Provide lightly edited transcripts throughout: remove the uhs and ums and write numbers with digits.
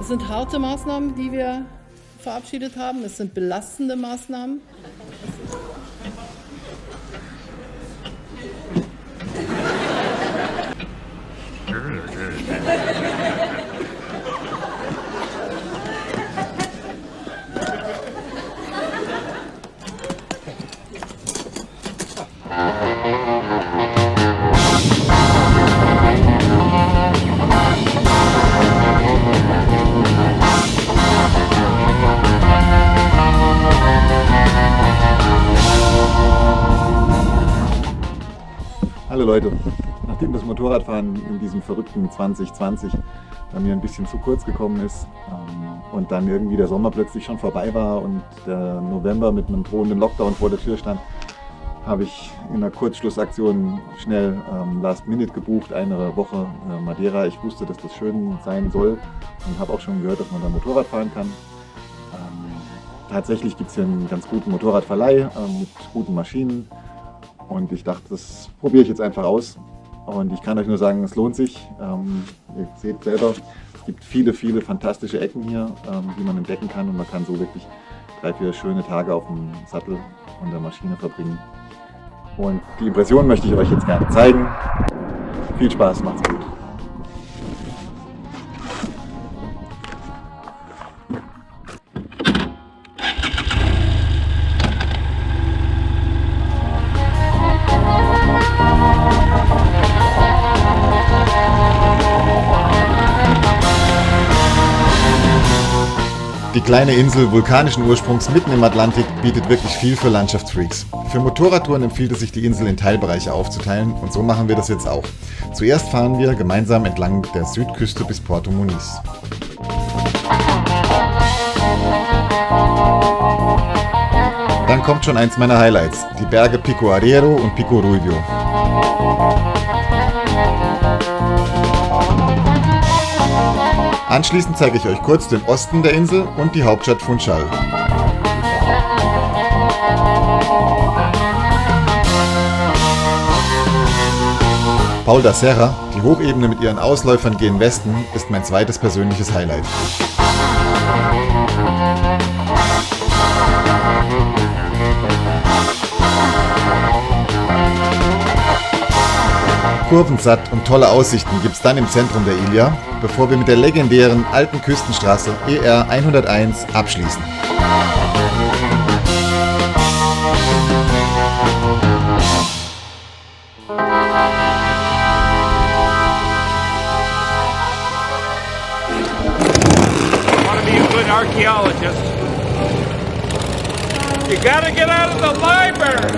Es sind harte Maßnahmen, die wir verabschiedet haben. Es sind belastende Maßnahmen. Hallo Leute, nachdem das Motorradfahren in diesem verrückten 2020 bei mir ein bisschen zu kurz gekommen ist und dann irgendwie der Sommer plötzlich schon vorbei war und der November mit einem drohenden Lockdown vor der Tür stand, habe ich in einer Kurzschlussaktion schnell Last Minute gebucht, eine Woche Madeira. Ich wusste, dass das schön sein soll und habe auch schon gehört, dass man da Motorrad fahren kann. Tatsächlich gibt es hier einen ganz guten Motorradverleih mit guten Maschinen. Und ich dachte, das probiere ich jetzt einfach aus. Und ich kann euch nur sagen, es lohnt sich. Ihr seht selber, es gibt viele, viele fantastische Ecken hier, die man entdecken kann. Und man kann so wirklich 3-4 schöne Tage auf dem Sattel und der Maschine verbringen. Und die Impression möchte ich euch jetzt gerne zeigen. Viel Spaß, macht's gut. Die kleine Insel vulkanischen Ursprungs mitten im Atlantik bietet wirklich viel für Landschaftsfreaks. Für Motorradtouren empfiehlt es sich, die Insel in Teilbereiche aufzuteilen und so machen wir das jetzt auch. Zuerst fahren wir gemeinsam entlang der Südküste bis Porto Muniz. Dann kommt schon eins meiner Highlights, die Berge Pico Arriero und Pico Ruivo. Anschließend zeige ich euch kurz den Osten der Insel und die Hauptstadt Funchal. Pau da Serra, die Hochebene mit ihren Ausläufern gen Westen, ist mein zweites persönliches Highlight. Kurvensatt und tolle Aussichten gibt's dann im Zentrum der Ilia, bevor wir mit der legendären alten Küstenstraße ER 101 abschließen. Archaeologist. You gotta get out of the library.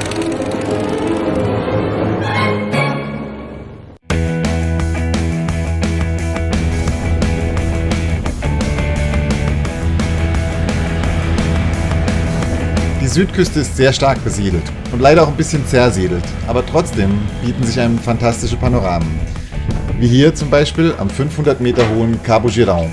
Die Südküste ist sehr stark besiedelt und leider auch ein bisschen zersiedelt, aber trotzdem bieten sich einem fantastische Panoramen. Wie hier zum Beispiel am 500 Meter hohen Cabo Girão.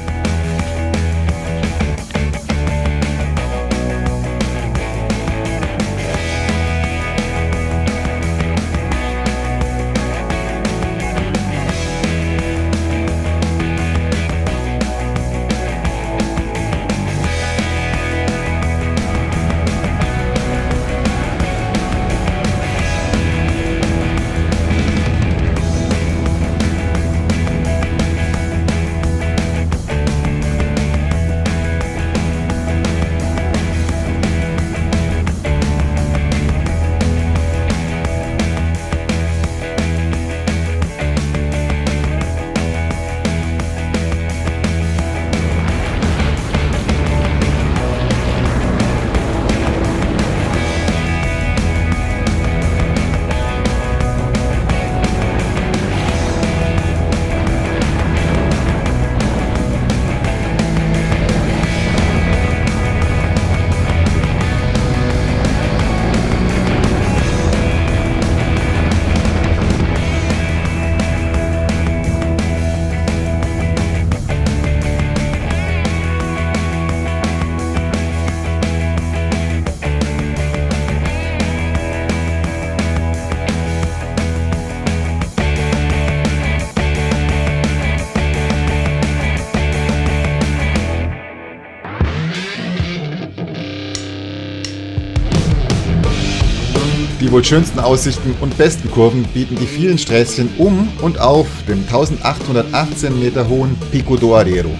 Die wohl schönsten Aussichten und besten Kurven bieten die vielen Sträßchen um und auf dem 1818 Meter hohen Pico do Arero.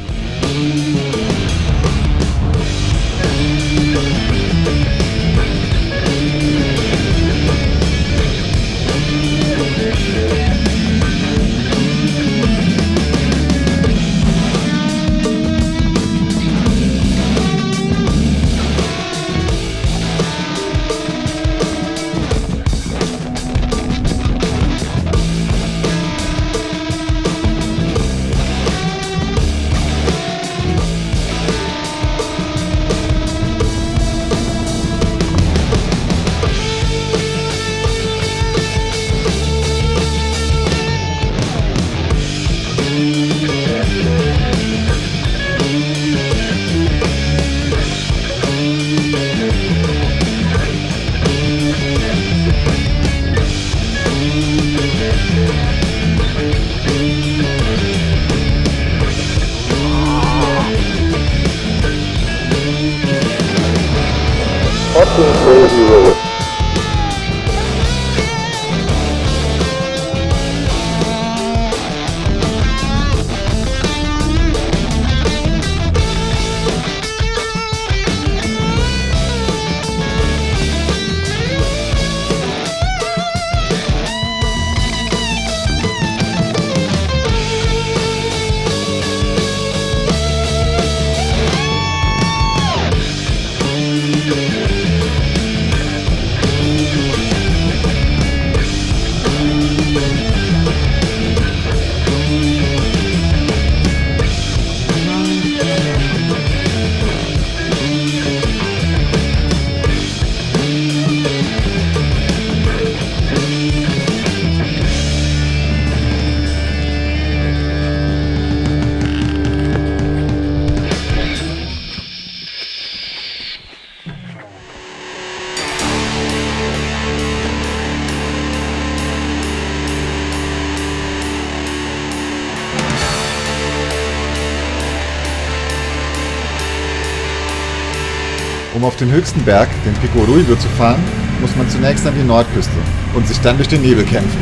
Um auf den höchsten Berg, den Pico Ruido, zu fahren, muss man zunächst an die Nordküste und sich dann durch den Nebel kämpfen.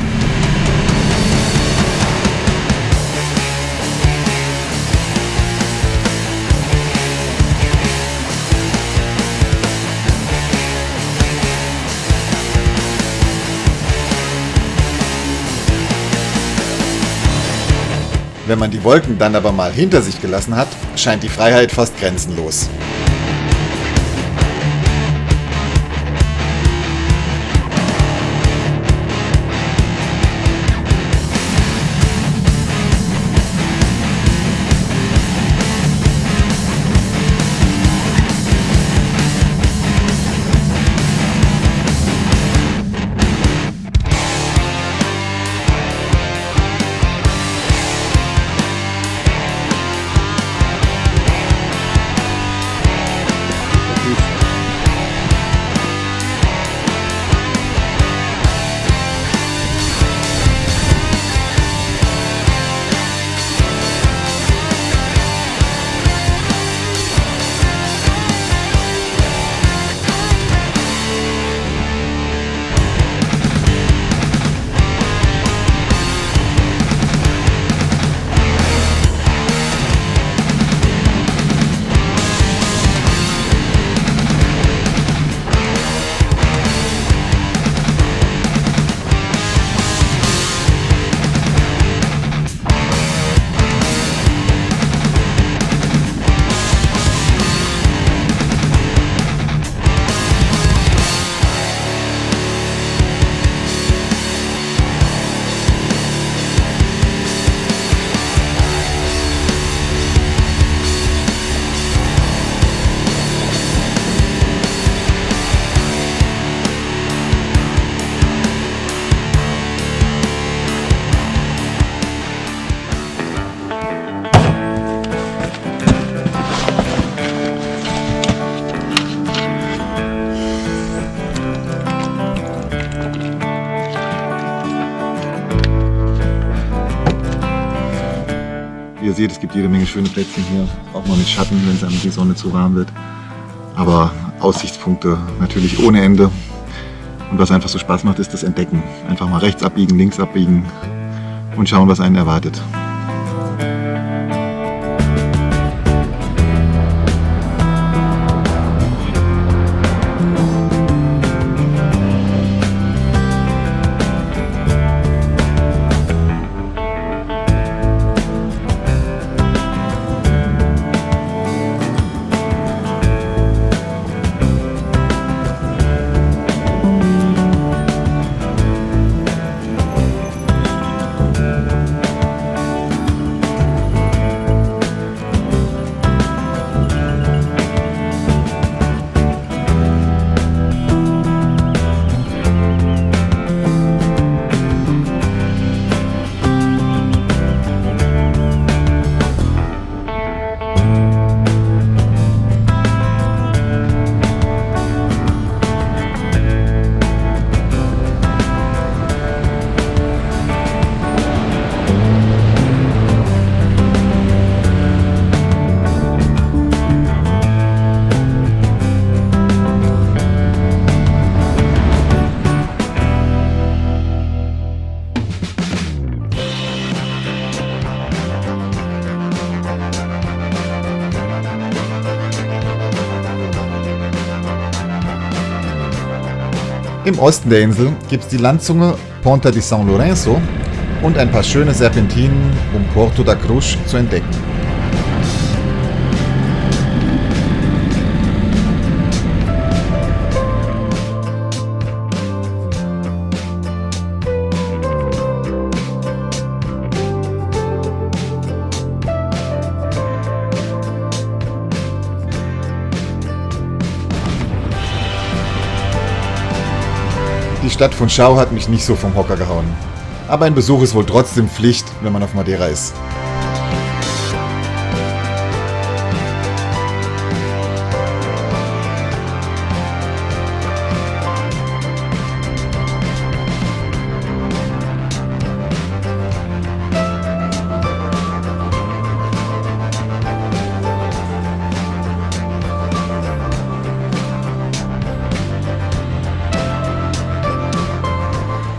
Wenn man die Wolken dann aber mal hinter sich gelassen hat, scheint die Freiheit fast grenzenlos. Wie ihr seht, es gibt jede Menge schöne Plätzchen hier, auch mal mit Schatten, wenn es einem die Sonne zu warm wird. Aber Aussichtspunkte natürlich ohne Ende. Und was einfach so Spaß macht, ist das Entdecken. Einfach mal rechts abbiegen, links abbiegen und schauen, was einen erwartet. Im Osten der Insel gibt es die Landzunge Ponta di San Lorenzo und ein paar schöne Serpentinen, um Porto da Cruz zu entdecken. Die Stadt von Schau hat mich nicht so vom Hocker gehauen. Aber ein Besuch ist wohl trotzdem Pflicht, wenn man auf Madeira ist.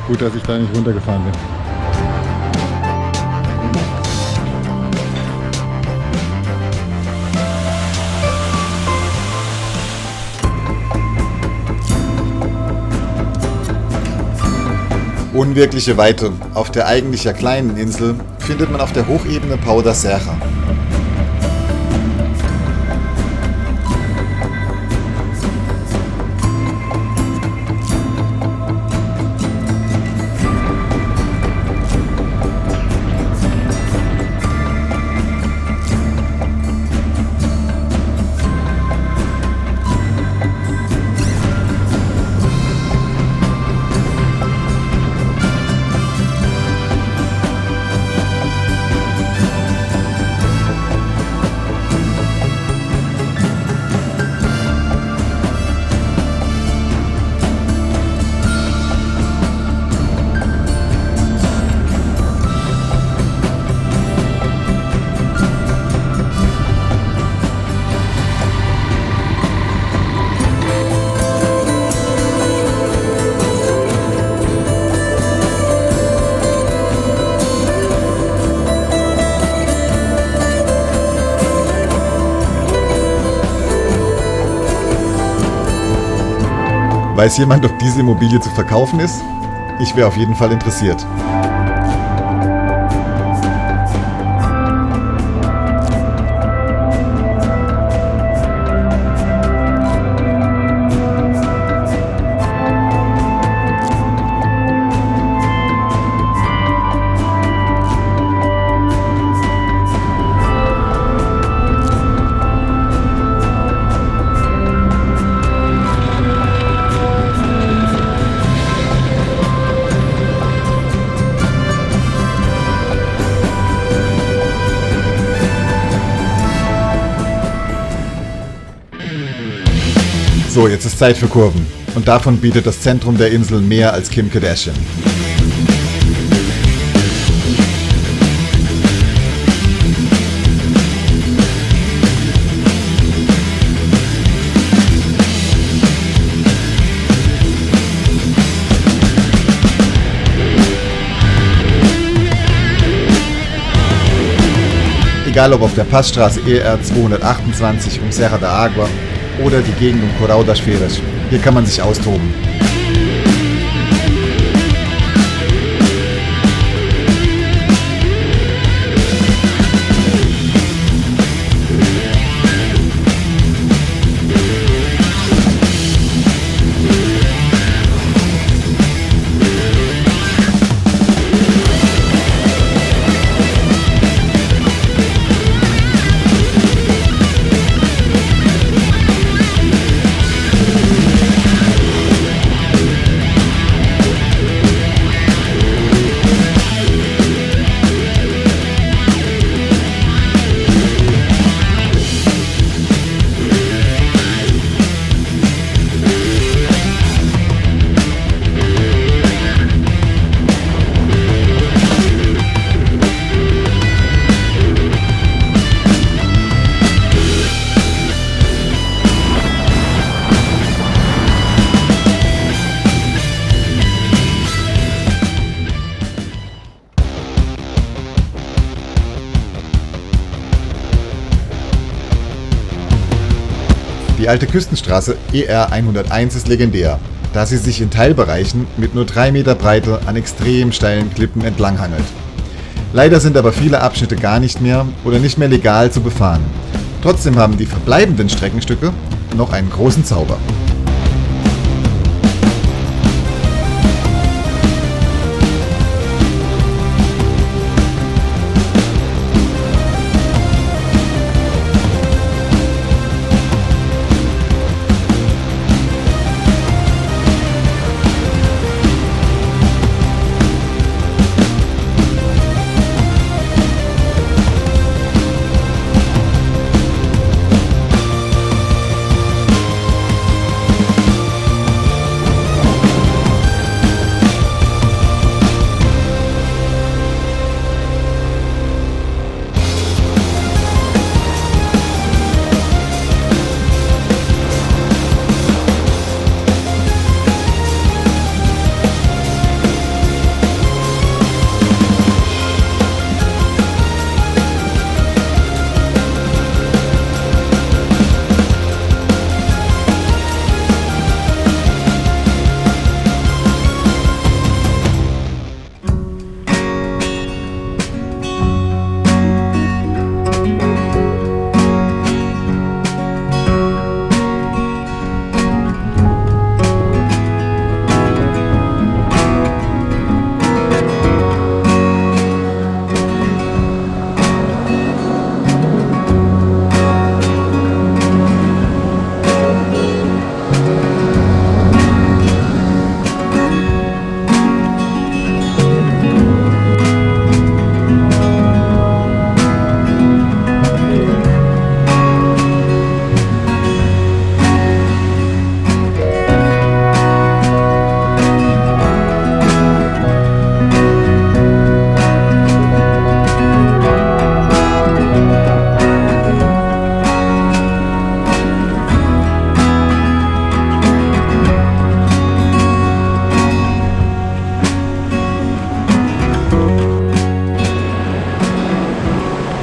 Gut, dass ich da nicht runtergefahren bin. Unwirkliche Weite. Auf der eigentlich ja kleinen Insel findet man auf der Hochebene Pau da Serra. Weiß jemand, ob diese Immobilie zu verkaufen ist? Ich wäre auf jeden Fall interessiert. So, jetzt ist Zeit für Kurven. Und davon bietet das Zentrum der Insel mehr als Kim Kardashian. Egal ob auf der Passstraße ER 228 um Serra da Água oder die Gegend um Corral das Feiras. Hier kann man sich austoben. Die alte Küstenstraße ER 101 ist legendär, da sie sich in Teilbereichen mit nur 3 Meter Breite an extrem steilen Klippen entlanghangelt. Leider sind aber viele Abschnitte gar nicht mehr oder nicht mehr legal zu befahren. Trotzdem haben die verbleibenden Streckenstücke noch einen großen Zauber.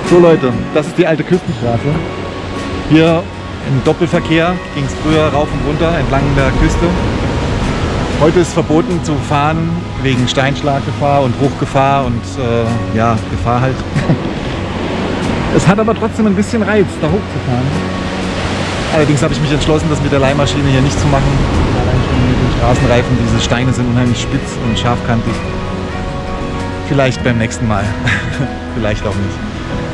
So Leute, das ist die alte Küstenstraße. Hier im Doppelverkehr ging es früher rauf und runter entlang der Küste. Heute ist verboten zu fahren wegen Steinschlaggefahr und Bruchgefahr und ja, Gefahr halt. Es hat aber trotzdem ein bisschen Reiz, da hochzufahren. Allerdings habe ich mich entschlossen, das mit der Leihmaschine hier nicht zu machen. Allein schon mit den Straßenreifen, diese Steine sind unheimlich spitz und scharfkantig. Vielleicht beim nächsten Mal, vielleicht auch nicht.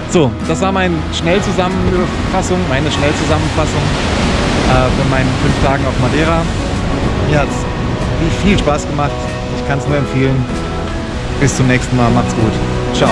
So, das war meine Schnellzusammenfassung für meinen 5 Tagen auf Madeira. Mir hat es viel Spaß gemacht. Ich kann es nur empfehlen. Bis zum nächsten Mal. Macht's gut. Ciao.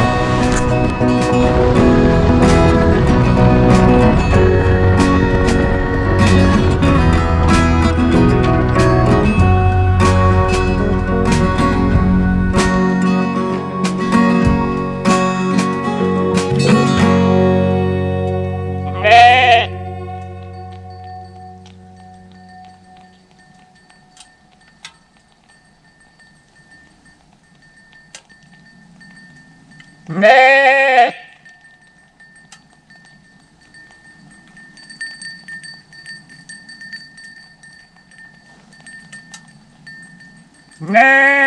Nah.